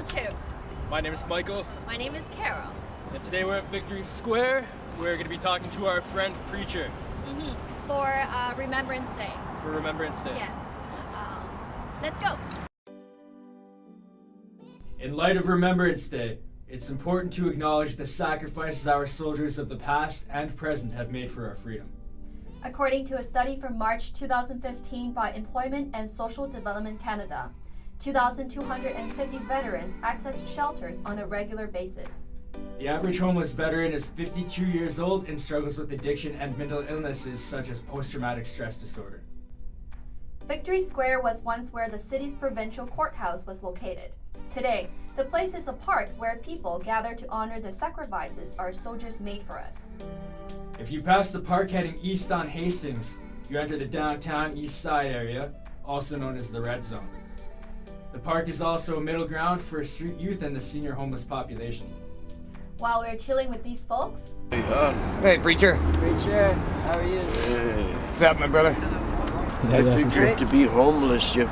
Tiff. My name is Michael. My name is Carol. And today we're at Victory Square. We're going to be talking to our friend Preacher. For Remembrance Day. For Remembrance Day. Yes. Let's go. In light of Remembrance Day, it's important to acknowledge the sacrifices our soldiers of the past and present have made for our freedom. According to a study from March 2015 by Employment and Social Development Canada, 2,250 veterans access shelters on a regular basis. The average homeless veteran is 52 years old and struggles with addiction and mental illnesses such as post-traumatic stress disorder. Victory Square was once where the city's provincial courthouse was located. Today, the place is a park where people gather to honor the sacrifices our soldiers made for us. If you pass the park heading east on Hastings, you enter the downtown east side area, also known as the Red Zone. The park is also a middle ground for street youth and the senior homeless population. While we're chilling with these folks, Hey, Preacher. Preacher, how are you? What's up, my brother? I figured to be homeless, you've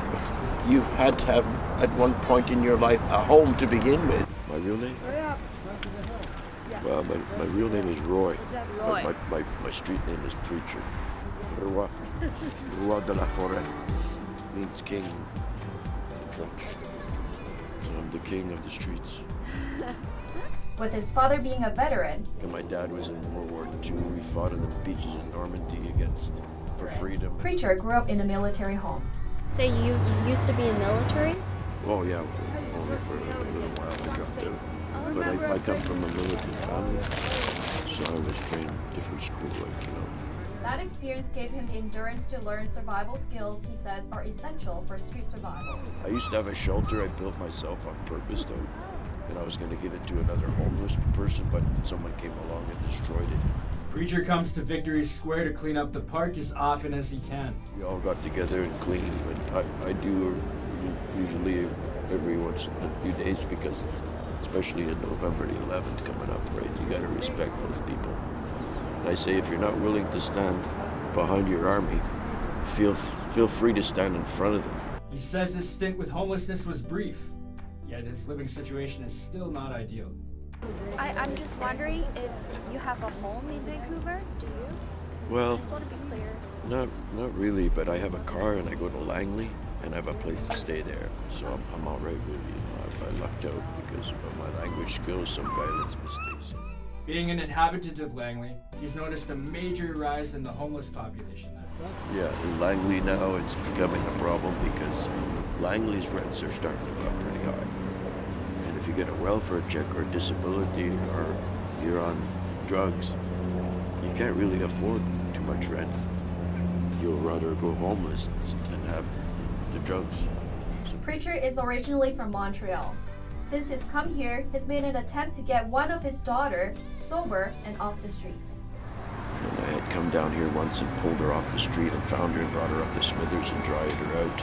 had to have, at one point in your life, a home to begin with. My real name? Well, my real name is Roy. Roy. But my street name is Preacher. Roi. Roi de la Forêt. Means king in French. So I'm the king of the streets. with his father being a veteran, And my dad was in World War II. We fought in the beaches of Normandy for freedom. Preacher grew up in a military home. Say you used to be in military? Oh yeah, only for a little while I dropped out. But I come from a militant family, so I was trained different school, That experience gave him the endurance to learn survival skills he says are essential for street survival. I used to have a shelter I built myself on purpose though, and I was going to give it to another homeless person, but someone came along and destroyed it. Preacher comes to Victory Square to clean up the park as often as he can. We all got together and cleaned, but I do usually every once in a few days because especially in November the 11th coming up, right, you got to respect those people. And I say if you're not willing to stand behind your army, feel free to stand in front of them. He says his stint with homelessness was brief, yet his living situation is still not ideal. I'm just wondering if you have a home in Vancouver, do you? Well, I just want to be clear. not really, but I have a car and I go to Langley and I have a place to stay there, so I'm all right with it. If I lucked out because of my language skills, some guy lets me stay. So. Being an inhabitant of Langley, he's noticed a major rise in the homeless population. Yeah, in Langley now it's becoming a problem because Langley's rents are starting to go up pretty high. And if you get a welfare check or disability or you're on drugs, you can't really afford too much rent. You'll rather go homeless than have the drugs. Preacher is originally from Montreal. Since he's come here, he's made an attempt to get one of his daughter sober and off the streets. And I had come down here once and pulled her off the street and found her and brought her up to Smithers and dried her out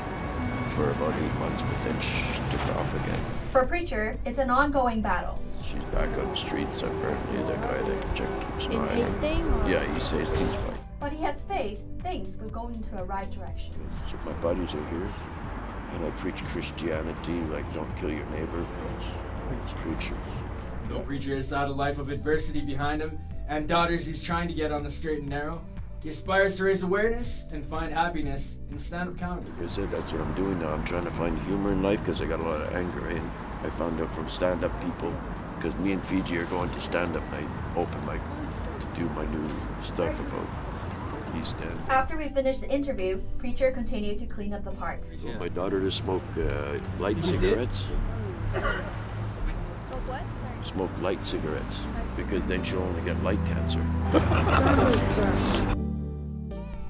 for about 8 months, but then she took off again. For Preacher, it's an ongoing battle. She's back on the streets, apparently. The guy that keeps an In eye on her. Hastings? Or? Yeah, he says he's fine. But he has faith things will go into a right direction. So my buddies are here, and I preach Christianity, like don't kill your neighbor. Preacher. Though Preacher has had a life of adversity behind him and daughters he's trying to get on the straight and narrow, he aspires to raise awareness and find happiness in stand-up comedy. Like I said, that's what I'm doing now. I'm trying to find humor in life because I got a lot of anger in. I found out from stand-up people, because me and Fiji are going to stand-up night, open mic, to do my new stuff about East End. After we finished the interview, Preacher continued to clean up the park. I told my daughter to smoke light cigarettes. Smoke what? Sorry. Smoke light cigarettes, because then she'll only get light cancer.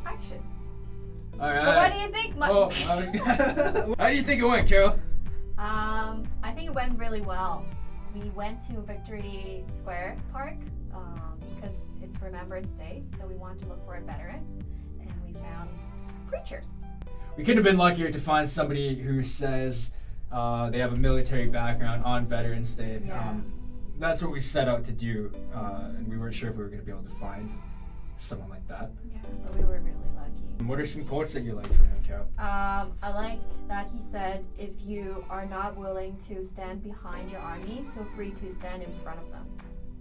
Action. All right. So what do you think? How do you think it went, Carol? I think it went really well. We went to Victory Square Park because it's Remembrance Day, so we wanted to look for a veteran, and we found Preacher. We couldn't have been luckier to find somebody who says they have a military background on Veterans Day. Yeah. That's what we set out to do, and we weren't sure if we were going to be able to find someone like that. Yeah, but we were really lucky. What are some quotes that you like from him, Carol? out? I like that he said if you are not willing to stand behind your army, feel free to stand in front of them.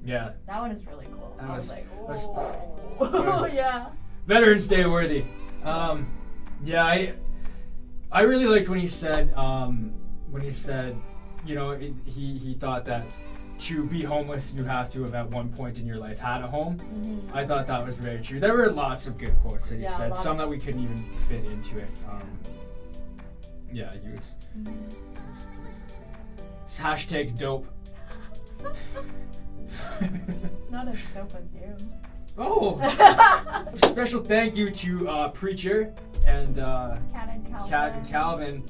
Yeah. That one is really cool. That I was was- like, that was- oh, that was- yeah. Veterans Day worthy. Yeah, I really liked when he said, you know, he thought that to be homeless, you have to have at one point in your life had a home. Mm-hmm. I thought that was very true. There were lots of good quotes that he Yeah, a said, lot some of- that we couldn't even fit into it. Yeah, he was. Hashtag dope. Not as dope as you. Oh! Special thank you to Preacher and Cat and Calvin. Kat and Calvin.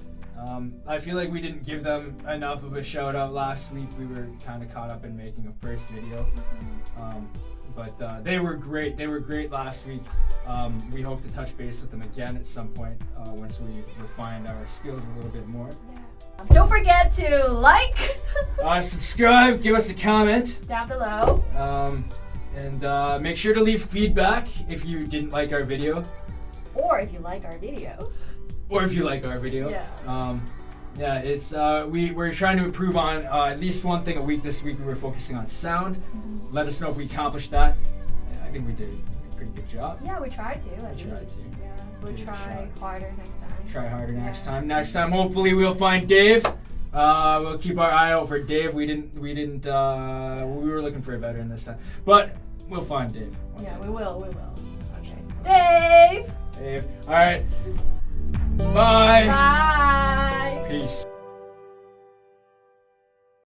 I feel like we didn't give them enough of a shout out last week. We were kind of caught up in making a first video. But they were great. They were great last week. We hope to touch base with them again at some point once we refine our skills a little bit more. Don't forget to like Subscribe, give us a comment, down below. and make sure to leave feedback if you didn't like our video. Or if you like our video. Or if you like our video. Yeah. Yeah, it's we're trying to improve on at least one thing a week. This week we were focusing on sound. Let us know if we accomplished that. I think we did a pretty good job. Yeah, we tried to at We tried least. to. Yeah, we'll Give it a try shot. harder next time. Try harder next Yeah. time. Next time, hopefully we'll find Dave. We'll keep our eye out for Dave. We were looking for a veteran this time, but we'll find Dave. one Yeah, day. we will. Okay. Dave! Dave. All right. Bye. Bye! Peace.